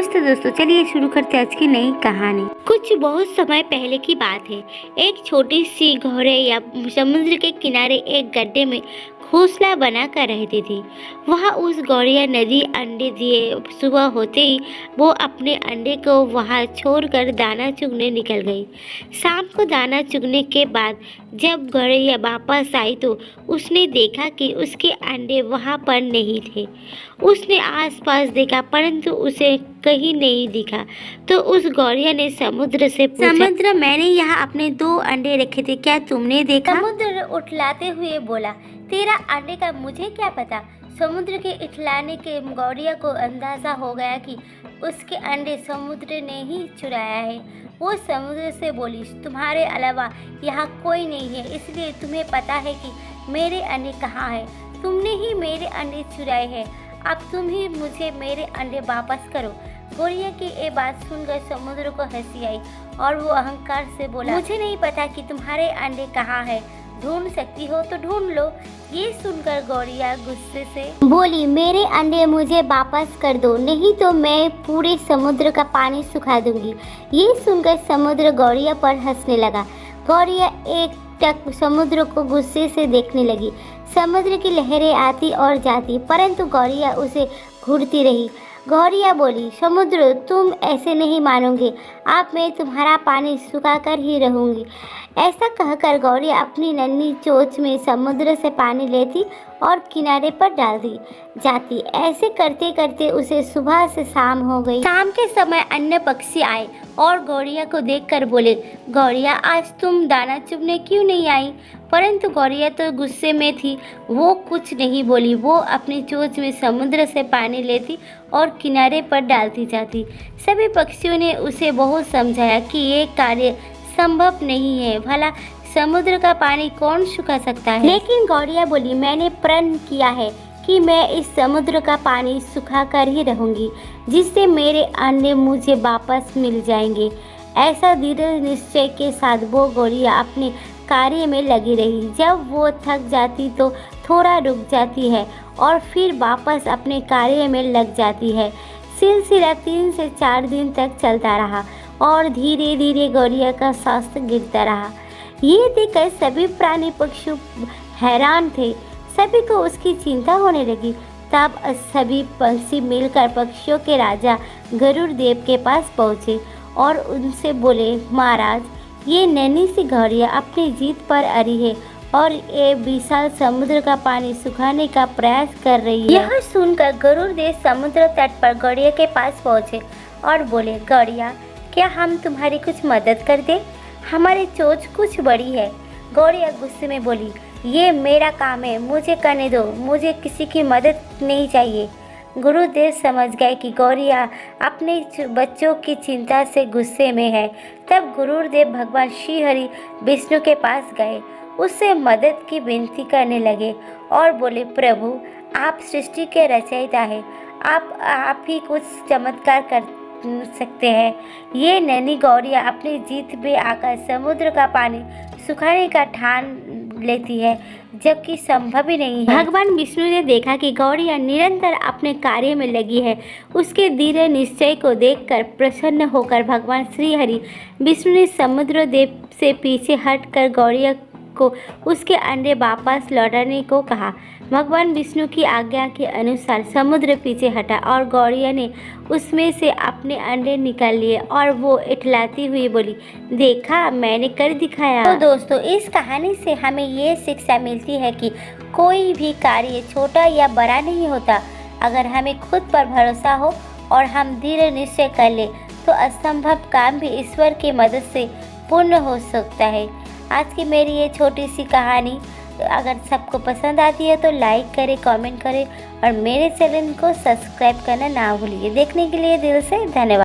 नमस्ते दोस्तों, चलिए शुरू करते हैं आज की नई कहानी। कुछ बहुत समय पहले की बात है। एक छोटी सी गौरैया समुद्र के किनारे एक गड्ढे में घोंसला बना कर रहती थी। वहाँ उस गौरैया नदी अंडे दिए सुबह होते ही वो अपने अंडे को वहाँ छोड़कर दाना चुगने निकल गई। शाम को दाना चुगने के बाद जब गौरैया वापस आई तो उसने देखा कि उसके अंडे वहाँ पर नहीं थे। उसने आसपास देखा परंतु उसे कहीं नहीं दिखा। तो उस गौरैया ने समुद्र से पूछा, समुद्र, मैंने यहाँ अपने 2 अंडे रखे थे, क्या तुमने देखा? समुद्र उठलाते हुए बोला, तेरा अंडे का मुझे क्या पता। समुद्र के इठलाने के गौरैया को अंदाजा हो गया कि उसके अंडे समुद्र ने ही चुराया है। वो समुद्र से बोली, तुम्हारे अलावा यहाँ कोई नहीं है, इसलिए तुम्हें पता है कि मेरे अंडे कहाँ हैं। तुमने ही मेरे अंडे चुराए हैं, अब तुम ही मुझे मेरे अंडे वापस करो। गौरैया की ये बात सुनकर समुद्र को हंसी आई और वो अहंकार से बोला, मुझे नहीं पता कि तुम्हारे अंडे कहाँ हैं, ढूंढ सकती हो तो ढूंढ लो। ये सुनकर गौरैया गुस्से से बोली, मेरे अंडे मुझे वापस कर दो, नहीं तो मैं पूरे समुद्र का पानी सुखा दूंगी। ये सुनकर समुद्र गौरैया पर हंसने लगा। गौरैया एक टक समुद्र को गुस्से से देखने लगी। समुद्र की लहरें आती और जाती परंतु गौरैया उसे घूरती रही। गौरैया बोली, समुद्र, तुम ऐसे नहीं मानोगे, अब मैं तुम्हारा पानी सुखाकर ही रहूंगी। ऐसा कहकर गौरैया अपनी नन्ही चोंच में समुद्र से पानी लेती और किनारे पर डाल दी जाती। ऐसे करते करते उसे सुबह से शाम हो गई। शाम के समय अन्य पक्षी आए और गौरैया को देखकर बोले, गौरैया, आज तुम दाना चुगने क्यों नहीं आई? परंतु गौरैया तो गुस्से में थी, वो कुछ नहीं बोली। वो अपनी चोंच में समुद्र से पानी लेती और किनारे पर डालती जाती। सभी पक्षियों ने उसे बहुत समझाया कि ये कार्य संभव नहीं है, भला समुद्र का पानी कौन सुखा सकता है। लेकिन गौरैया बोली, मैंने प्रण किया है कि मैं इस समुद्र का पानी सुखा कर ही रहूंगी, जिससे मेरे अंडे मुझे वापस मिल जाएंगे। ऐसा दृढ़ निश्चय के साथ वो गौरैया अपने कार्य में लगी रही। जब वो थक जाती तो थोड़ा रुक जाती है और फिर वापस अपने कार्य में लग जाती है। सिलसिला 3 से 4 दिन तक चलता रहा और धीरे धीरे गौरैया का स्वास्थ्य गिरता रहा। ये देखकर सभी प्राणी पक्षी हैरान थे। सभी को उसकी चिंता होने लगी। तब सभी पक्षी मिलकर पक्षियों के राजा गरुड़ देव के पास पहुँचे और उनसे बोले, महाराज, ये नन्ही सी गौरैया अपनी जीत पर अड़ी है और ये विशाल समुद्र का पानी सुखाने का प्रयास कर रही है। यह सुनकर गरुड़ देव समुद्र तट पर गौरैया के पास पहुँचे और बोले, गौरैया, क्या हम तुम्हारी कुछ मदद कर दें? हमारी चोंच कुछ बड़ी है। गौरैया गुस्से में बोली, ये मेरा काम है, मुझे करने दो, मुझे किसी की मदद नहीं चाहिए। गुरुदेव समझ गए कि गौरैया अपने बच्चों की चिंता से गुस्से में है। तब गुरुदेव भगवान श्री हरि विष्णु के पास गए, उससे मदद की विनती करने लगे और बोले, प्रभु, आप सृष्टि के रचयिता हैं, आप ही कुछ चमत्कार कर सकते हैं। ये नन्ही गौरैया अपनी जीत पे आकर समुद्र का पानी सुखाने का ठान लेती है, जबकि संभव ही नहीं है। भगवान विष्णु ने देखा कि गौरैया निरंतर अपने कार्य में लगी है। उसके दृढ़ निश्चय को देखकर प्रसन्न होकर भगवान श्री हरि विष्णु ने समुद्र देव से पीछे हटकर गौरैया को उसके अंडे वापस लौटाने को कहा। भगवान विष्णु की आज्ञा के अनुसार समुद्र पीछे हटा और गौरैया ने उसमें से अपने अंडे निकाल लिए और वो इठलाती हुई बोली, देखा, मैंने कर दिखाया। तो दोस्तों, इस कहानी से हमें ये शिक्षा मिलती है कि कोई भी कार्य छोटा या बड़ा नहीं होता। अगर हमें खुद पर भरोसा हो और हम दृढ़ निश्चय कर ले तो असंभव काम भी ईश्वर की मदद से पूर्ण हो सकता है। आज की मेरी ये छोटी सी कहानी अगर सबको पसंद आती है तो लाइक करें, कमेंट करें और मेरे चैनल को सब्सक्राइब करना ना भूलिए। देखने के लिए दिल से धन्यवाद।